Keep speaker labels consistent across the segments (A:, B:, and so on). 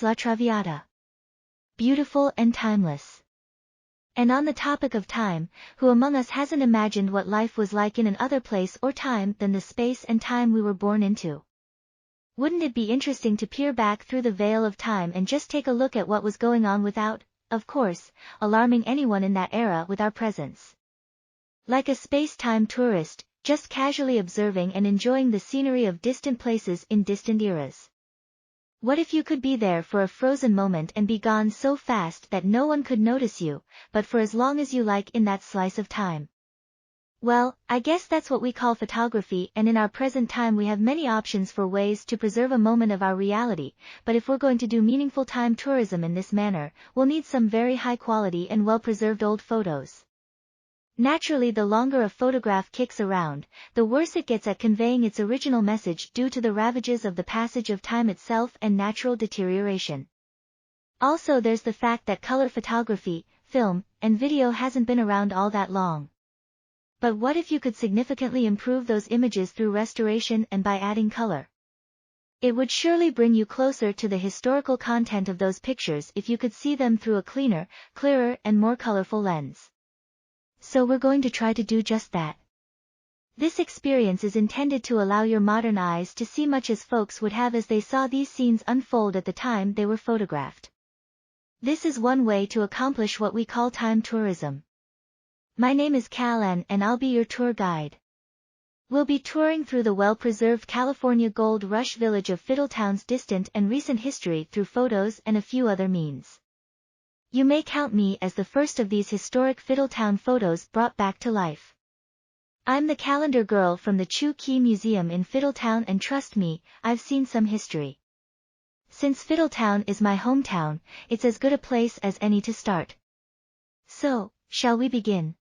A: La Traviata. Beautiful and timeless. And on the topic of time, who among us hasn't imagined what life was like in an other place or time than the space and time we were born into? Wouldn't it be interesting to peer back through the veil of time and just take a look at what was going on without, of course, alarming anyone in that era with our presence? Like a space-time tourist, just casually observing and enjoying the scenery of distant places in distant eras. What if you could be there for a frozen moment and be gone so fast that no one could notice you, but for as long as you like in that slice of time? Well, I guess that's what we call photography, and in our present time we have many options for ways to preserve a moment of our reality, but if we're going to do meaningful time tourism in this manner, we'll need some very high quality and well-preserved old photos. Naturally, the longer a photograph kicks around, the worse it gets at conveying its original message due to the ravages of the passage of time itself and natural deterioration. Also, there's the fact that color photography, film, and video hasn't been around all that long. But what if you could significantly improve those images through restoration and by adding color? It would surely bring you closer to the historical content of those pictures if you could see them through a cleaner, clearer, and more colorful lens. So we're going to try to do just that. This experience is intended to allow your modern eyes to see much as folks would have as they saw these scenes unfold at the time they were photographed. This is one way to accomplish what we call time tourism. My name is CalAnne and I'll be your tour guide. We'll be touring through the well-preserved California Gold Rush village of Fiddletown's distant and recent history through photos and a few other means. You may count me as the first of these historic Fiddletown photos brought back to life. I'm the calendar girl from the Chew Kee Museum in Fiddletown, and trust me, I've seen some history. Since Fiddletown is my hometown, it's as good a place as any to start. So, shall we begin?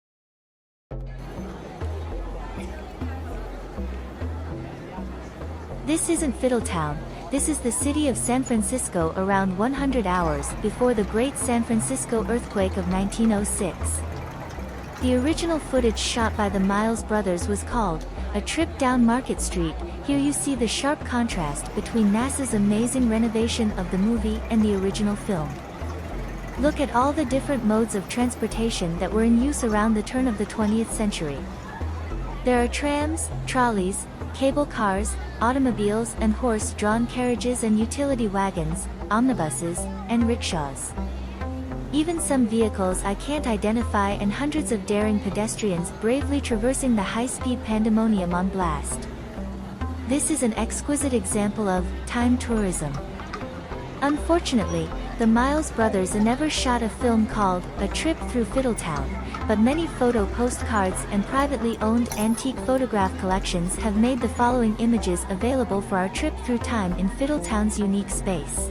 A: This isn't Fiddletown, this is the city of San Francisco around 100 hours before the Great San Francisco Earthquake of 1906. The original footage shot by the Miles brothers was called A Trip Down Market Street. Here you see the sharp contrast between NASA's amazing renovation of the movie and the original film. Look at all the different modes of transportation that were in use around the turn of the 20th century. There are trams, trolleys, cable cars, automobiles and horse-drawn carriages and utility wagons, omnibuses, and rickshaws. Even some vehicles I can't identify, and hundreds of daring pedestrians bravely traversing the high-speed pandemonium on blast. This is an exquisite example of time tourism. Unfortunately, the Miles brothers never shot a film called A Trip Through Fiddletown, but many photo postcards and privately owned antique photograph collections have made the following images available for our trip through time in Fiddletown's unique space.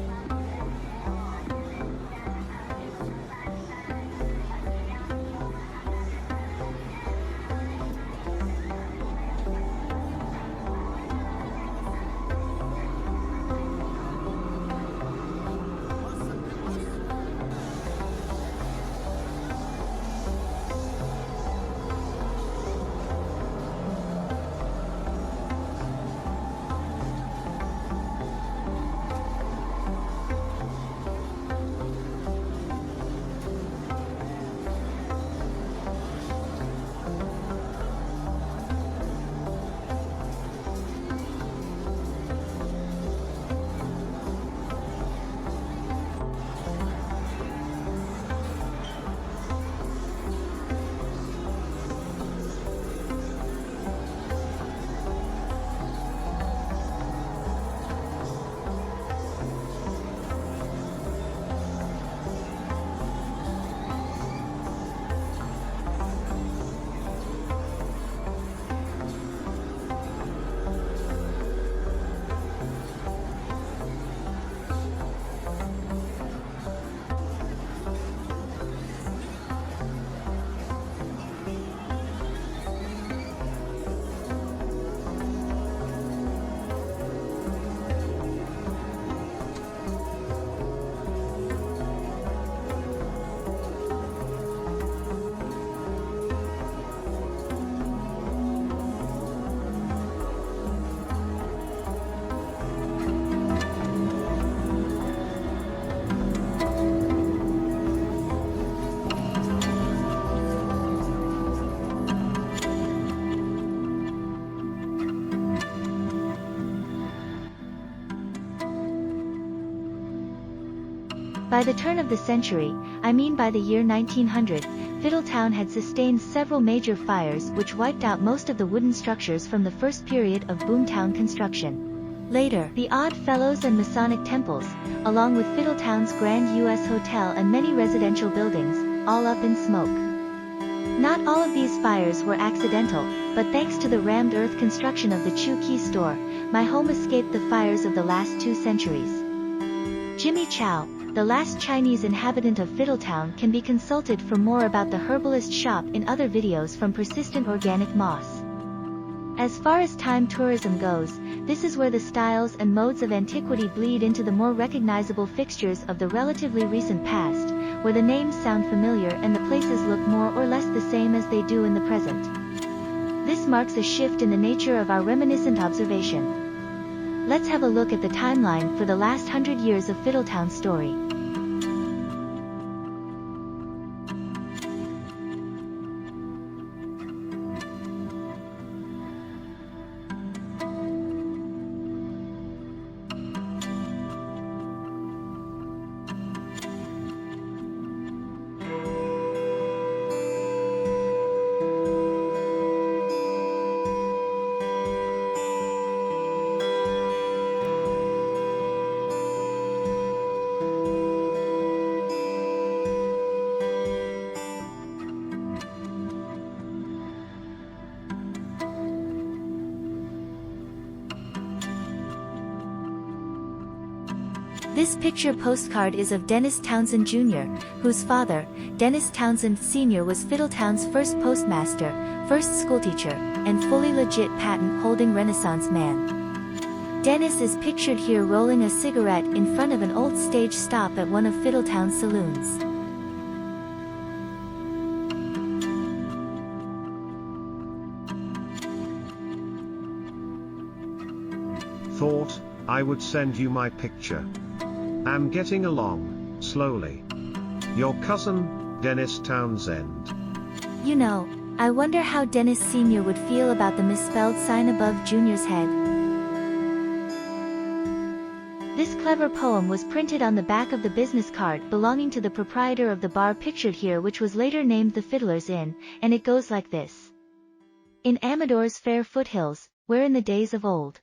A: By the turn of the century, I mean by the year 1900, Fiddletown had sustained several major fires which wiped out most of the wooden structures from the first period of boomtown construction. Later, the Odd Fellows and Masonic temples, along with Fiddletown's Grand U.S. Hotel and many residential buildings, all up in smoke. Not all of these fires were accidental, but thanks to the rammed earth construction of the Chew Kee Store, my home escaped the fires of the last 2 centuries. Jimmy Chow, the last Chinese inhabitant of Fiddletown, can be consulted for more about the herbalist shop in other videos from Persistent Organic Moss. As far as time tourism goes, this is where the styles and modes of antiquity bleed into the more recognizable fixtures of the relatively recent past, where the names sound familiar and the places look more or less the same as they do in the present. This marks a shift in the nature of our reminiscent observation. Let's have a look at the timeline for the last 100 years of Fiddletown's story. This picture postcard is of Dennis Townsend Jr., whose father, Dennis Townsend Sr. was Fiddletown's first postmaster, first schoolteacher, and fully legit patent-holding Renaissance man. Dennis is pictured here rolling a cigarette in front of an old stage stop at one of Fiddletown's saloons.
B: Thought I would send you my picture. I'm getting along, slowly. Your cousin, Dennis Townsend.
A: You know, I wonder how Dennis Sr. would feel about the misspelled sign above Jr.'s head. This clever poem was printed on the back of the business card belonging to the proprietor of the bar pictured here, which was later named the Fiddler's Inn, and it goes like this. In Amador's fair foothills, where in the days of old,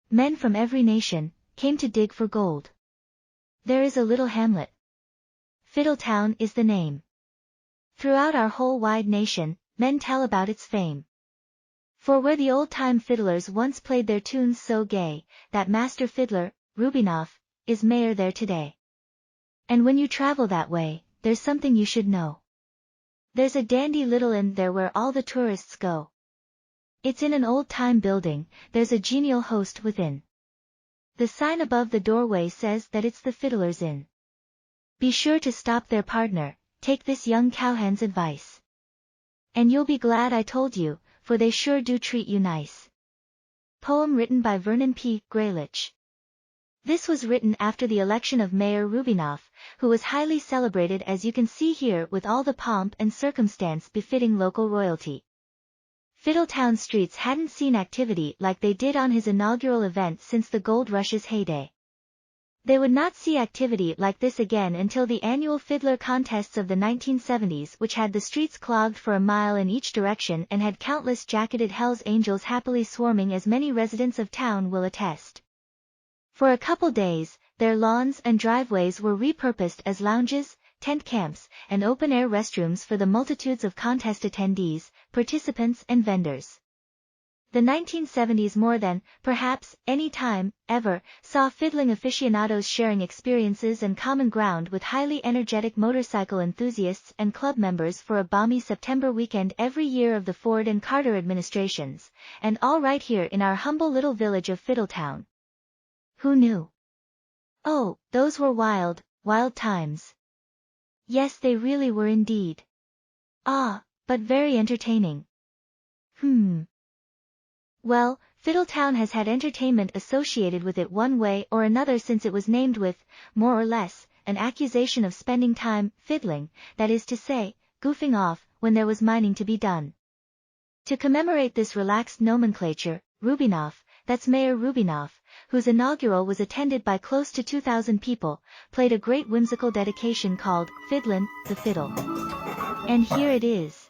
A: men from every nation came to dig for gold, there is a little hamlet. Fiddletown is the name. Throughout our whole wide nation, men tell about its fame. For where the old-time fiddlers once played their tunes so gay, that master fiddler, Rubinoff, is mayor there today. And when you travel that way, there's something you should know. There's a dandy little inn there where all the tourists go. It's in an old-time building, there's a genial host within. The sign above the doorway says that it's the Fiddler's Inn. Be sure to stop there, partner, take this young cowhand's advice. And you'll be glad I told you, for they sure do treat you nice. Poem written by Vernon P. Graylich. This was written after the election of Mayor Rubinoff, who was highly celebrated, as you can see here, with all the pomp and circumstance befitting local royalty. Fiddletown streets hadn't seen activity like they did on his inaugural event since the gold rush's heyday. They would not see activity like this again until the annual fiddler contests of the 1970s, which had the streets clogged for a mile in each direction and had countless jacketed Hells Angels happily swarming, as many residents of town will attest. For a couple days, their lawns and driveways were repurposed as lounges, tent camps, and open-air restrooms for the multitudes of contest attendees, participants, and vendors. The 1970s, more than, perhaps, any time, ever, saw fiddling aficionados sharing experiences and common ground with highly energetic motorcycle enthusiasts and club members for a balmy September weekend every year of the Ford and Carter administrations, and all right here in our humble little village of Fiddletown. Who knew? Oh, those were wild, wild times. Yes, they really were indeed. Ah, but very entertaining. Well, Fiddletown has had entertainment associated with it one way or another since it was named, with, more or less, an accusation of spending time fiddling, that is to say, goofing off, when there was mining to be done. To commemorate this relaxed nomenclature, Rubinoff, that's Mayor Rubinoff, whose inaugural was attended by close to 2,000 people, played a great whimsical dedication called Fiddlin', the Fiddle. And here it is.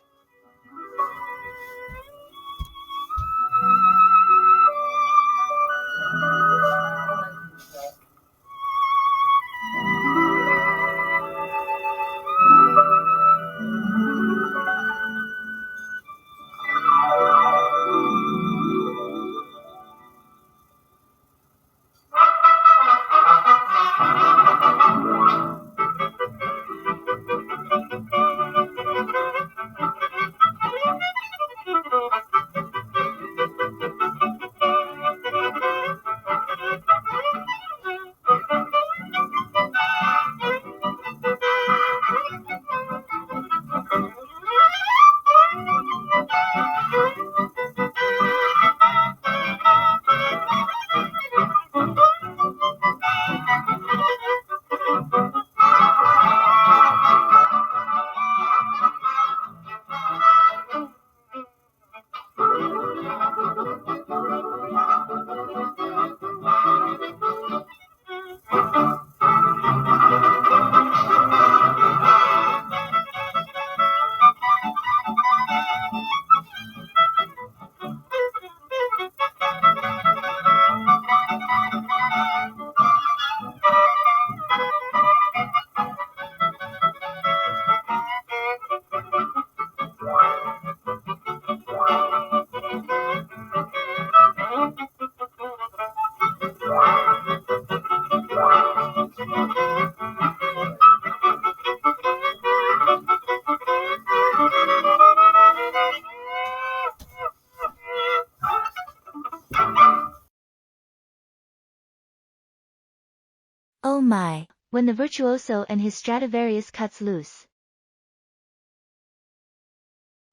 A: Oh my, when the virtuoso and his Stradivarius cuts loose.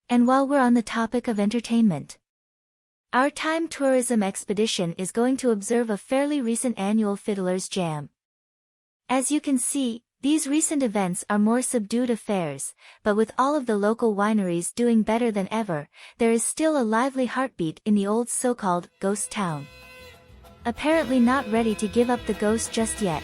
A: And while we're on the topic of entertainment, our Time Tourism expedition is going to observe a fairly recent annual Fiddler's Jam. As you can see, these recent events are more subdued affairs, but with all of the local wineries doing better than ever, there is still a lively heartbeat in the old so-called ghost town. Apparently not ready to give up the ghost just yet.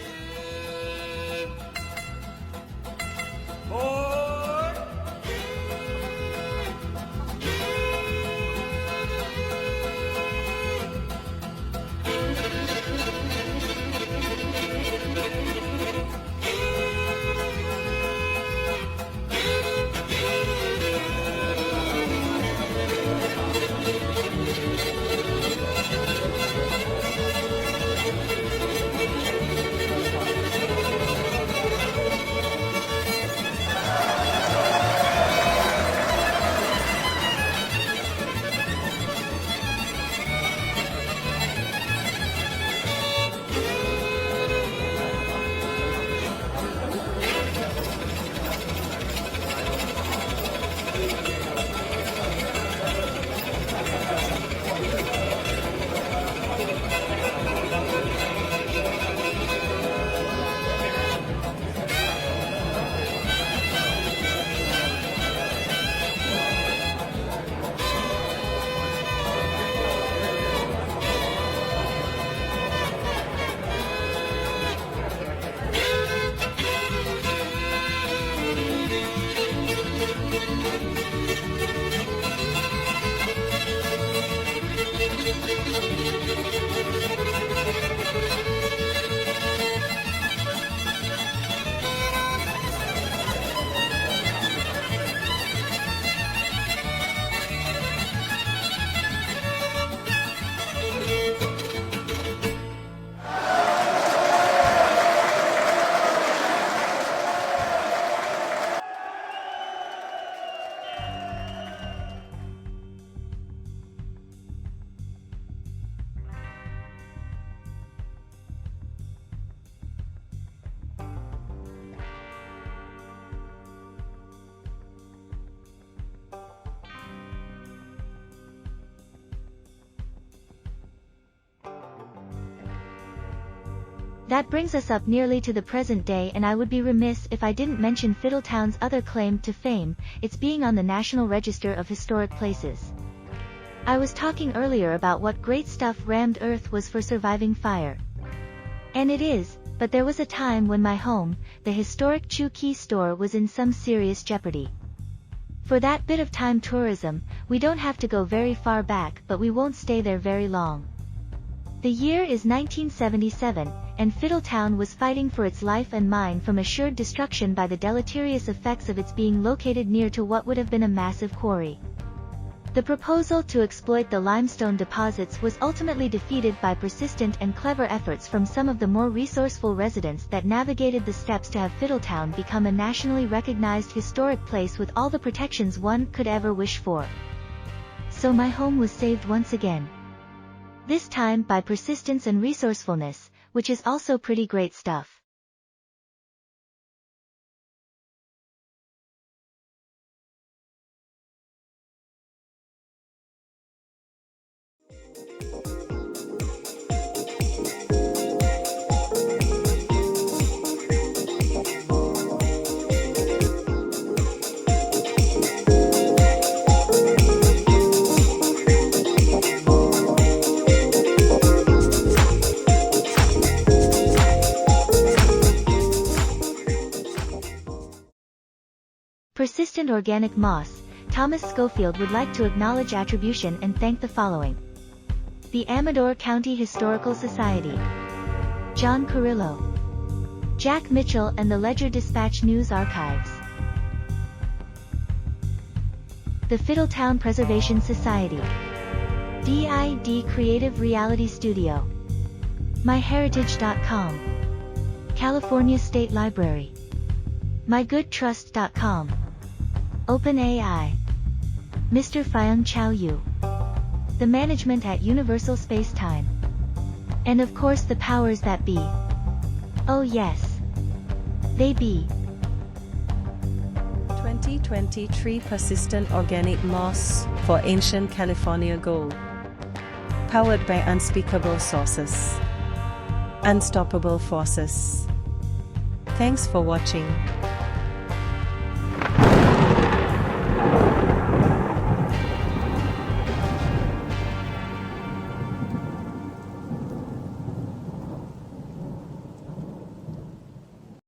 A: That brings us up nearly to the present day, and I would be remiss if I didn't mention Fiddletown's other claim to fame, its being on the National Register of Historic Places. I was talking earlier about what great stuff rammed earth was for surviving fire. And it is, but there was a time when my home, the historic Chew Kee Store, was in some serious jeopardy. For that bit of time tourism, we don't have to go very far back, but we won't stay there very long. The year is 1977, and Fiddletown was fighting for its life and mine from assured destruction by the deleterious effects of its being located near to what would have been a massive quarry. The proposal to exploit the limestone deposits was ultimately defeated by persistent and clever efforts from some of the more resourceful residents that navigated the steps to have Fiddletown become a nationally recognized historic place with all the protections one could ever wish for. So my home was saved once again. This time by persistence and resourcefulness, which is also pretty great stuff. Persistent organic moss. Thomas Schofield would like to acknowledge attribution and thank the following: the Amador County Historical Society, John Carrillo, Jack Mitchell and the Ledger-Dispatch News Archives, the Fiddletown Preservation Society, DID Creative Reality Studio, MyHeritage.com, California State Library, MyGoodTrust.com, OpenAI, Mr. Fyung Chow Yu, the management at Universal Space-Time, and of course the powers that be. Oh yes, they be.
C: 2023 Persistent Organic Moss for Ancient California Gold. Powered by unspeakable sources. Unstoppable forces. Thanks for watching.